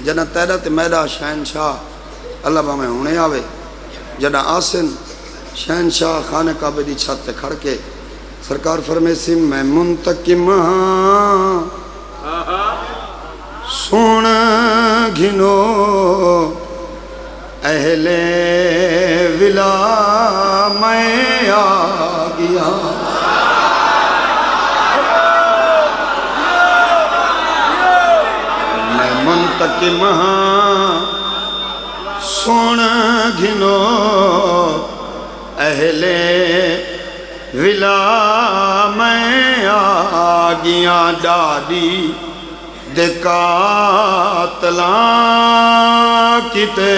جنا تیرا تے میرا شہنشاہ اللہ بامے ہونے آوے جنا آسن شہنشاہ خانہ کعبے دی چھت تے کھڑ کے سرکار فرمے سی میں منتقم ہاں سن گھنو اہل ولا میں آ گیا میں منتقم ہاں سن گھنو اہل ولا میں آ گیا ڈاڈی دے قاتلاں کتے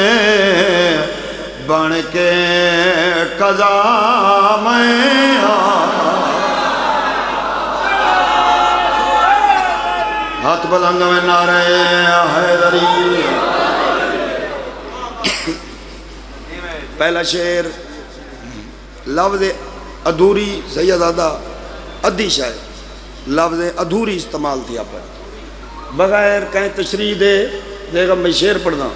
بن کے قضا میں ہاتھ بلند میں نعرہ حیدری پہلا شعر لفظ ادھوری سیدزادہ ادھی شاید لفظ ادھوری استعمال تھی آپ بغیر کہیں تشریح دے گا میں شعر پڑھنا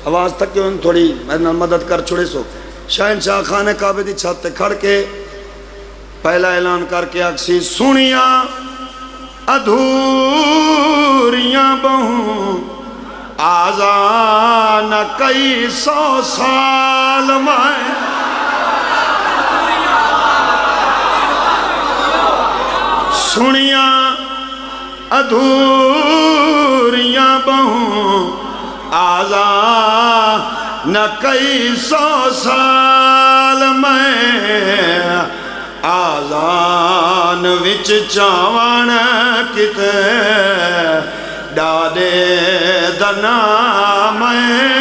آواز تک کیوں تھوڑی میں مدد کر چھوڑے سو شہنشاہ خانہ کعبے دی چھت تے کھڑ کے پہلا اعلان کر کے اکسی سنیاں ادھوریاں بہوں آزان کئی سو سال میں سنیاں ادھوریاں بہوں آزان کئی سو سال میں آزان وچ چاون کتے ڈاڈے دنا میں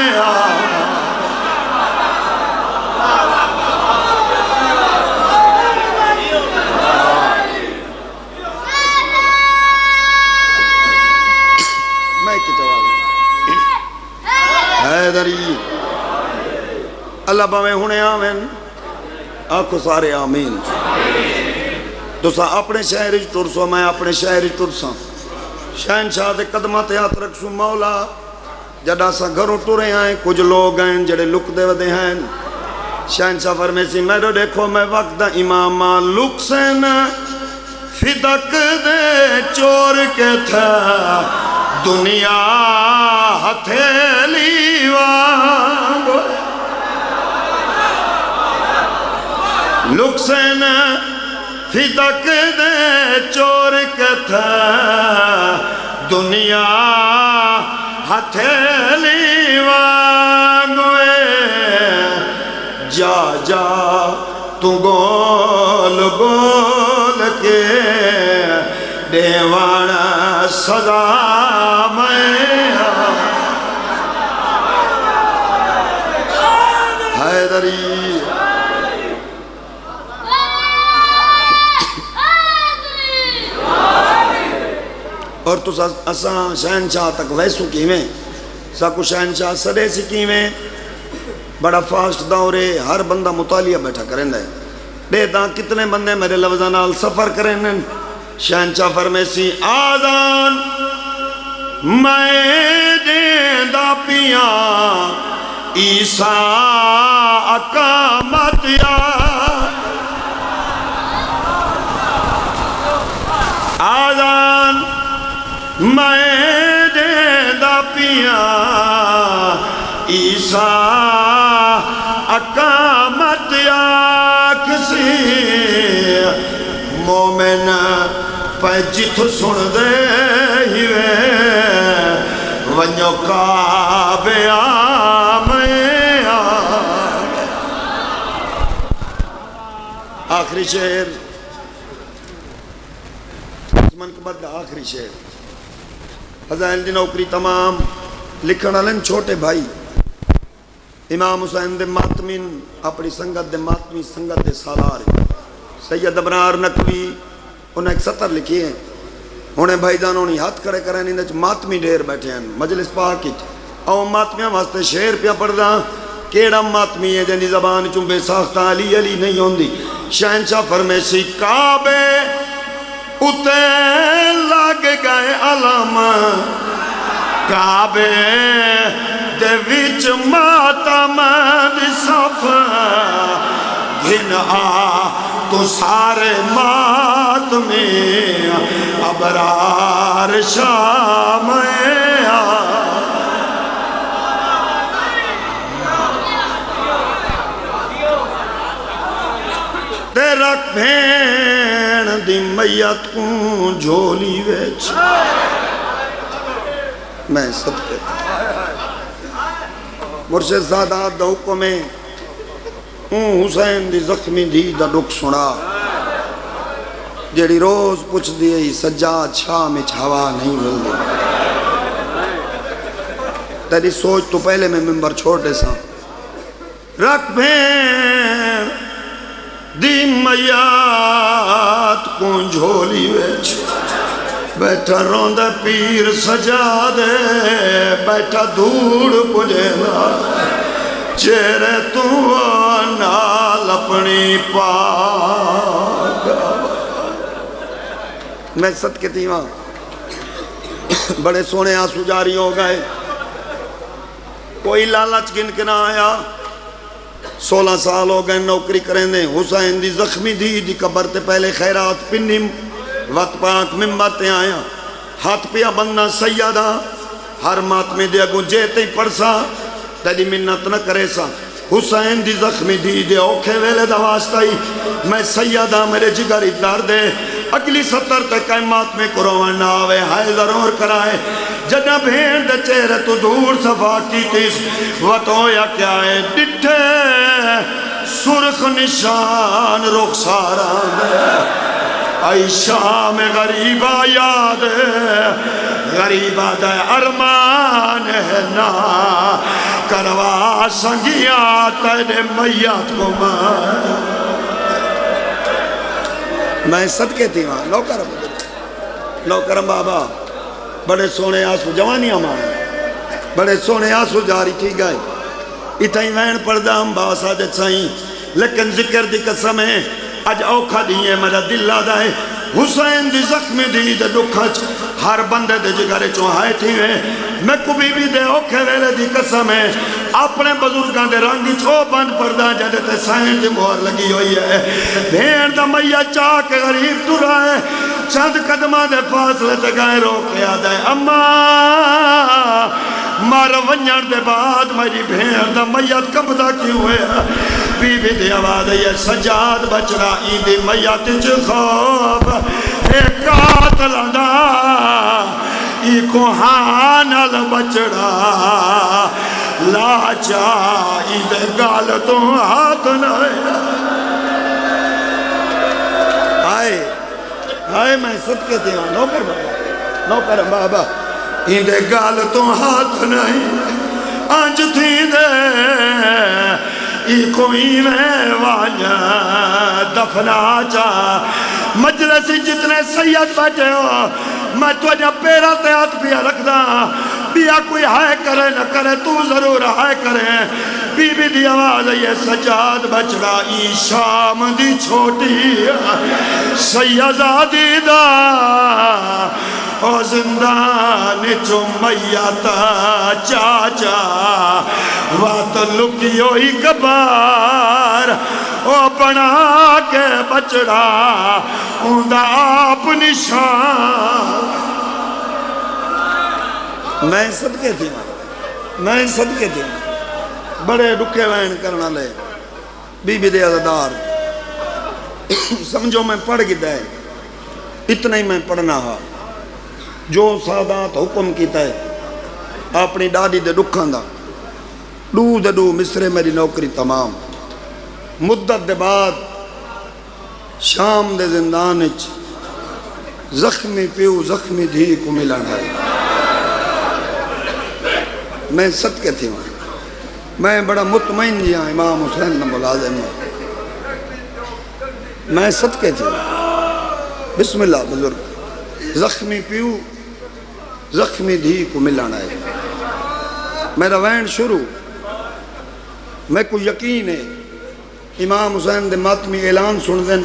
حیدری اللہ باویں ہونے آمین آنکھو سارے آمین تو سا اپنے شہر ترسو میں اپنے شہر ترساں شہنشاہ دے قدمہ تے ہاتھ رکھسو مولا جڑا سا گھروں ٹورے آئیں کچھ لوگ ہیں جڑے لک دے ودے ہیں شہنشاہ فرمیسی میرے دیکھو میں وقت دا امامہ لک سین فدق دے چور کے تھا دنیا ہتھیلی وانگو لکسن فدق دے چور کتھا دنیا ہتھیلی وانگو جا جا تو گول گول کے دیوان صدا حیدری اور تو اساں شہنشاہ تک ویسو کیویں ساکو شہنشاہ سڑے سی کیویں بڑا فاسٹ دورے ہر بندہ مطالعہ بیٹھا کریں دے دے داں کتنے بندے میرے لفظانال سفر کریں شہنشاہ فرمیسی آزان میں دیندہ پیاں عیسیٰ اقامت یا آزان میں دیندہ پیاں عیسیٰ اقامت یا کسی مومن پہ جت سن دے ہیوے ونیو کعبے آمیں آخری شعر من کے بعد آخری شعر فضائل دی نوکری تمام لکھن والے چھوٹے بھائی امام حسین دے ماتمین اپنی سنگت دے ماتمی سنگت دے سالار سید ابرار نقوی انہیں ایک سطر لکھی ہیں انہیں بھائی جانوں نے ہاتھ کھڑے کریں انہیں ماتمی ڈیر بیٹھے ہیں مجلس پاک او ماتمیاں واسطے شعر پیا پڑھ دا کیڑا ماتمی ہے جنہی زبان چنبے ساختہ علی علی نہیں ہوندی شہنشاہ فرمیسی کعبے اتے لگ گئے علم کعبے دے وچ ماتم دی صف گھن آ تو سارے ماتمی ابرار شام آ تے رکھ بھین دی میت کو جھولی ویچ میں سب کہتا مرشد سادات دا حکم ہے حسین دی زخمی دی دا دکھ سنا جیڑی روز پوچھ دیئے سجاد شاہ میں ہوا نہیں مل دی تیری سوچ تو پہلے میں ممبر چھوڑے سا رکھ بھین دی میات کو جھولی ویچ بیٹھا روندہ پیر سجادے بیٹھا دھوڑ پجینا چہرے تو نال اپنی پاک میں صدقے تھی وہاں بڑے سونے آنسو جاری ہو گئے کوئی لالچ گن کے نہ آیا 16 سال ہو گئے نوکری کریں دیں حسین دی زخمی دی قبر تے پہلے خیرات پنیم وقت پاک ممبر تے آیا ہاتھ پیا بننا سیدہ ہر ماتمی دے اگو جیتے ہی پڑسا تیری منت نہ کرے سا حسین دی زخمی دے اوکھے ویلے دا واسطہ ہی میں سیدہ میرے جگری دار دے اگلی 70 تک قیمات میں کروان نہ آوے ہائے ضرور کرائے جنہ بھین دے چہرے تو دور صفا کی تیس وطو یا کیا ہے ڈٹھے سرخ نشان رخسارا میں آئی شام غریبہ یاد غریبہ دے ارمان ہے نا کروا سنگیا تیرے میت کو میں صدقے تھی وہاں لو کرم بابا بڑے سونے آسو جوانیاں ماں بڑے سونے آسو جاری تھی گئے اتھائی وین پردہ ہم باسا جت سائیں لیکن ذکر دی قسم ہے اج اوکھا دیئے میرا دل لادا ہے حسین دی زخمی دی دے دکھچ ہر بندے دے جگرے چوہائے تھی ہیں میں کبھی بھی دے اوکھے ویلے دی قسم ہے اپنے بزرگاں دے رنگی چھو بند پردہ جدے تے سائن دی مہر لگی ہوئی ہے بھین دا میہ چاہ کے غریب تو رہے چند قدمہ دے فاصلے تے گائے روکے آدھا ہے اماں مارا ونجان دے بعد میری بھین دا میت کبدا کی ہوئے بی بی دے آواز ہے سجاد بچڑا ایدی میت خواب ایک قاتل دا ای کوہانل بچڑا لا چاہی دے گال تو ہاتھ نائے آئے میں صدقے تھی ہوں نوکر بابا ہی دے گال تو ہاتھ نہیں آنج تھی دے ای کوئی میں واجہ دفنا چاہ مجلسی جتنے سید بیٹھے ہو میں تو جب پیرا تے ہاتھ پیا رکھ دا بیا کوئی ہائے کرے نہ کرے تو ضرور ہائے کرے بی بی دی آواز یہ سجاد بچڑا ای شام دی چھوٹی سیدادی دا او زندان چو میتا چاچا وات لکی ہوئی کبار او بنا کے بچڑا اندہ آپ نشان میں صدقے تھی بڑے رکھے وین کرنا لے بی بی دے عزدار سمجھو میں پڑھ گی دے اتنا ہی میں پڑھنا ہا جو سادات حکم کیتا ہے اپنی ڈاڈی دے رکھان دا دو مصرے میری نوکری تمام مدت دے بعد شام دے زندانچ زخمی پیو زخمی دھی کو ملان ہے میں صدقے تھی وہاں میں بڑا مطمئن جی ہاں امام حسین نے ملازم میں صدقے تھی بسم اللہ بزرگ زخمی پیو زخمی دھی کو ملانا ہے میرا وین شروع میں کو یقین ہے امام حسین دے ماتمی اعلان سن دیں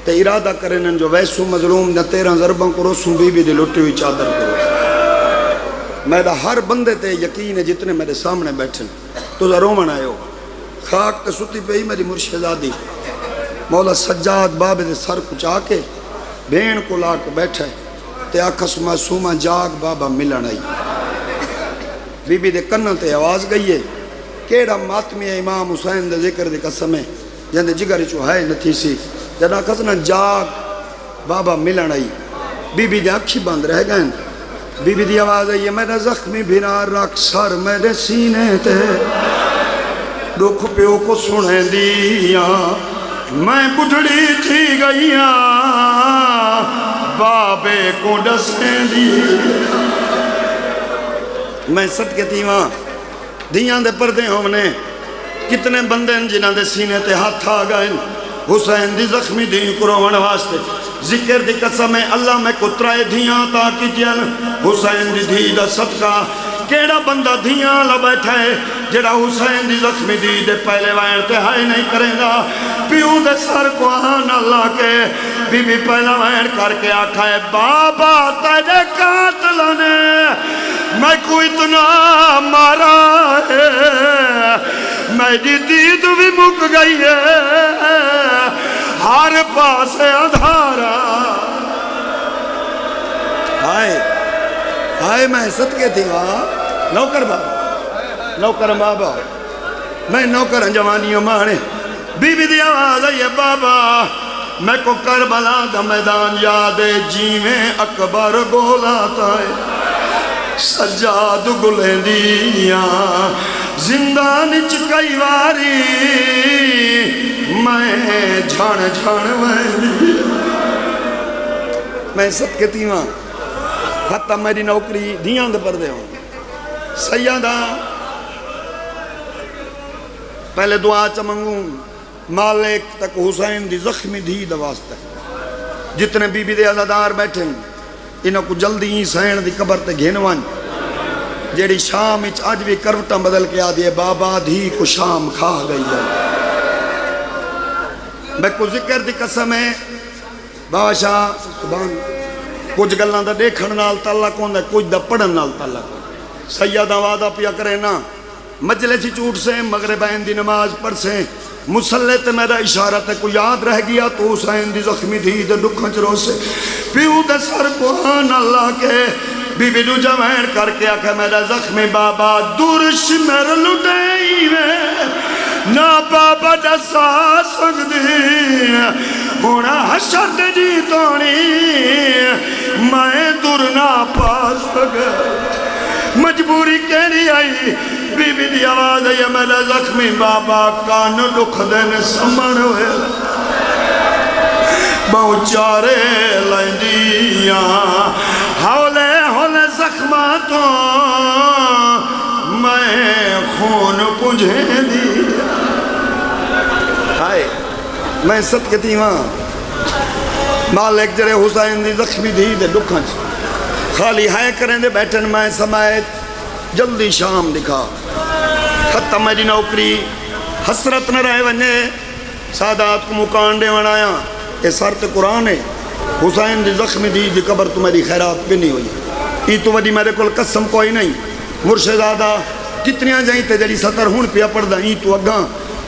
تے ارادہ کریں جو ویسو مظلوم نہ 13 ضربوں کو روسوں بی بی دے لٹی ہوئی چادر کرو میرا ہر بندے تے یقین ہے جتنے میرے سامنے بیٹھے تو رومن آئے ہو خاک تے ستی پہ ہی میری مرشدادی مولا سجاد بابے دے سر کچا کے بین کو لا کے بیٹھے تے آکھس معصومہ جاگ بابا ملن آئی بی بی دے کنن تے آواز گئی ہے کیڑا ماتمی امام حسین دے ذکر دے قسم ہے جندے جگر چو ہے نتھی سی جنا کسنا جاگ بابا ملن آئی بی بی دے اکھی بند رہ گئے بی بی دی آواز ہے یہ میرا زخمی بھینا رکھ سر میرے سینے تے دکھ پیو کو سنے دیا میں بڑھڑی تھی گئیاں بابے کو ڈسیں دی میں صدقے تھی وہاں دیاں دے پردے ہوں نے کتنے بندے جنہاں دے سینے تے ہاتھ آ گئے حسین دی زخمی دی کروان واسطے ذکر دی قسم ہے اللہ میں کترائے دھیاں تاکی جن حسین دی دھی دا صدقہ کیڑا بندہ دھیاں لبیٹھا ہے جڑا حسین دی زخمی دی دے پہلے وائن تے ہائی نہیں کریں گا پیوں دے سر کو آن اللہ کے بی بی پہلا وائن کر کے آکھا ہے بابا تیرے قاتل نے میں کو اتنا مارا ہے میری دید بھی مک گئی ہے ہر پاس ادھارا ہائے میں صدقے تھی وہاں نوکر بابا نوکر بابا میں نوکر جوانیوں مانے بی بی دی آواز ہے بابا میں کو کربلا دا میدان یادے جیویں اکبر گولاتا ہے سجاد گلیں دیاں زندان چکئی واری میں جھان جھان ویلی میں صدقے تھی وہاں حتی میری نوکری دیاں دے پردے ہوں سیدہ پہلے دعا چمنگوں مالک تک حسین دی زخمی دھی دواستا ہے جتنے بی بی دے عزادار بیٹھے ہیں انہوں کو جلدی ہی سین دی قبر تے گھنوان جیڑی شام اچ آج بھی کروٹا بدل کے آدھے بابا دھی کو شام کھا گئی ہے میں کو ذکر دی قسم ہے بابا شاہ سبحان کچھ گلان دا دیکھن نال تعلق ہوندہ کچھ دا پڑھن نال تعلق ہوندہ سیدہ وعدہ پیا کرے نا مجلسی چوٹ سے مغرب این دی نماز پڑھ سے مسلح تے میرا اشارہ تے کو یاد رہ گیا تو حسین دی زخمی دھی دے دکھن چرو سے پیو دے سر کو آن اللہ کے بی بی دو جوین کر کے آکھا میرا زخمی بابا دورش مر لٹائی میں نا بابا جسا سکتی ہونا حشر دے جی تونی میں دور نا پاس گا مجبوری کہنی آئی بی بی دی آواز ہے میرا زخمی بابا کان لکھ دین سمن ہوئے بہو چارے لیندیاں ہولے ہولے زخماتوں میں خون پجھے دی ہائے میں صدقے تھی وہاں مالک جڑے حسین دی زخمی دی دے دکھاں خالی ہائے کریں دے بیٹھن میں سمایت جلدی شام دکھا ختم میری نوکری حسرت نہ رہے ونجے سادات کو مکان دے ونایا اے سارت قرآن ہے حسین دی زخمی دی قبر تو میری خیرات بھی نہیں ہوئی ای تو وڈی میرے کل قسم کوئی نہیں مرشدادہ کتنیاں جائیں تے جڑی ستر ہون پیا پڑھ دا ای تو اگاں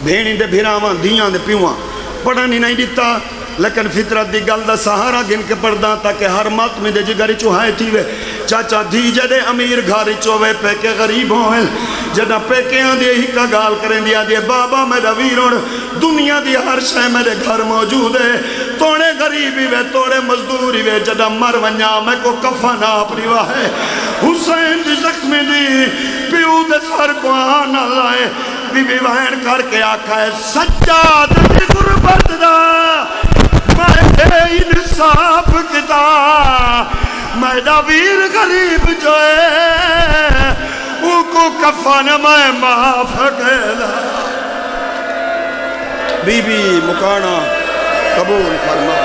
بھینی دے بھیراواں دیاں دے پیواں پڑھانی نہیں دیتا لیکن فطرت دی گل دا سہارا گن کے پڑھدا تاکہ ہر ماتمی دے جگری چوہائے تھی وے چاچا دی جدے امیر گھاری چوہے پیکے غریب ہوئے جدہ پیکے آن دیئے ہی کا گال کریں دیا دیئے بابا میرا ویرون دنیا دی ہر شے میرے گھر موجود ہے توڑے غریبی وے توڑے مزدوری وے جدہ مر ونیا میں کو کفانا اپنی واہے حسین دی زخمی دی پیو دے سر کو آنا لائے بی بی وہن کر کے آکھا ہے سجاد دی غربت دا میں انصاف کتا میرا ویر غریب جو ہے وہ کو کفن میں معاف کہلا بی بی مکانا قبول فرما